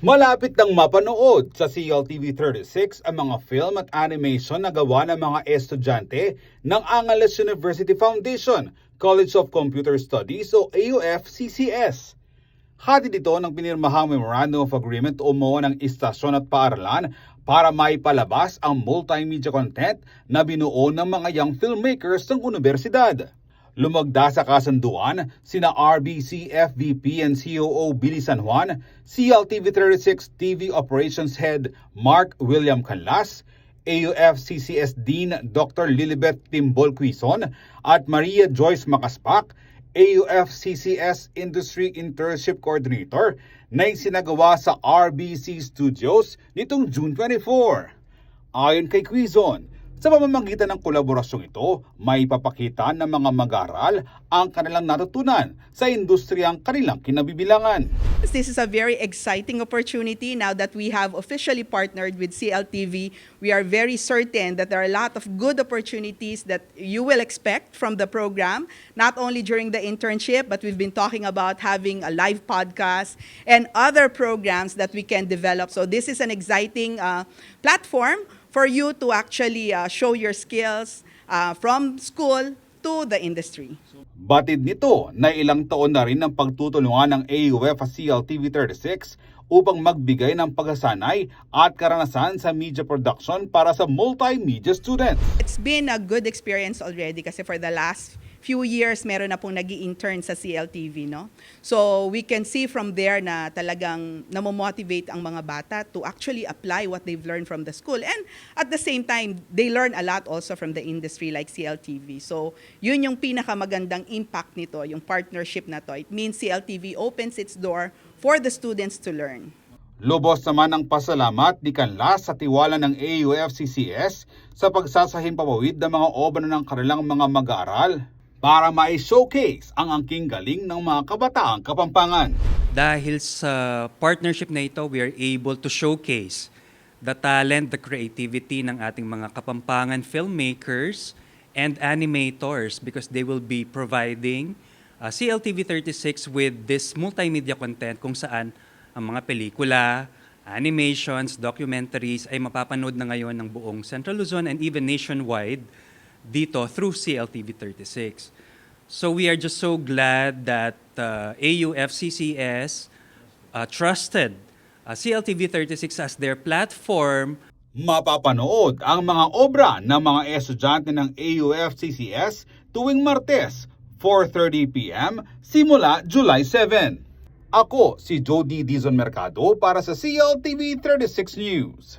Malapit nang mapanood sa CLTV36 ang mga film at animation na gawa ng mga estudyante ng Angeles University Foundation, College of Computer Studies o AUF-CCS. Hatid ito ng pinirmahang Memorandum of Agreement o MOA ng istasyon at paaralan para maipalabas ang multimedia content na binuo ng mga young filmmakers ng universidad. Lumagda sa kasunduan sina RBC, FVP and COO Billy San Juan, CLTV36 TV Operations Head Mark William Canlas, AUF-CCS Dean Dr. Lilibet Timbol Quizon at Maria Joyce Makaspak, AUF-CCS Industry Internship Coordinator na isinagawa sa RBC Studios nitong June 24. Ayon kay Quizon, sa pamamagitan ng kolaborasyong ito, may papakita ng mga mag-aaral ang kanilang natutunan sa industriyang kanilang kinabibilangan. This is a very exciting opportunity now that we have officially partnered with CLTV. We are very certain that there are a lot of good opportunities that you will expect from the program, not only during the internship, but we've been talking about having a live podcast and other programs that we can develop. So this is an exciting platform for you to actually show your skills from school to the industry. Batid nito na ilang taon na rin ang pagtutulungan ng AUF at CLTV36 upang magbigay ng pagsasanay at karanasan sa media production para sa multimedia students. It's been a good experience already kasi for the last few years meron na pong nag-i-intern sa CLTV, no? So we can see from there na talagang namomotivate ang mga bata to actually apply what they've learned from the school, and at the same time they learn a lot also from the industry like CLTV. So yun yung pinakamagandang impact nito, yung partnership na to. It means CLTV opens its door for the students to learn. Lubos naman ang pasalamat ni Canlas sa tiwala ng AUF-CCS sa pagsasahimpapawid ng mga obra ng kanilang mga mag-aaral para ma-showcase ang angking galing ng mga kabataang Kapampangan. Dahil sa partnership na ito, we are able to showcase the talent, the creativity ng ating mga Kapampangan filmmakers and animators because they will be providing CLTV36 with this multimedia content kung saan ang mga pelikula, animations, documentaries ay mapapanood na ngayon ng buong Central Luzon and even nationwide dito through CLTV36. So we are just so glad that AUF-CCS trusted CLTV36 as their platform. Mapapanood ang mga obra ng mga estudyante ng AUF-CCS tuwing Martes, 4:30 p.m. simula July 7. Ako si Jody Dizon Mercado para sa CLTV36 News.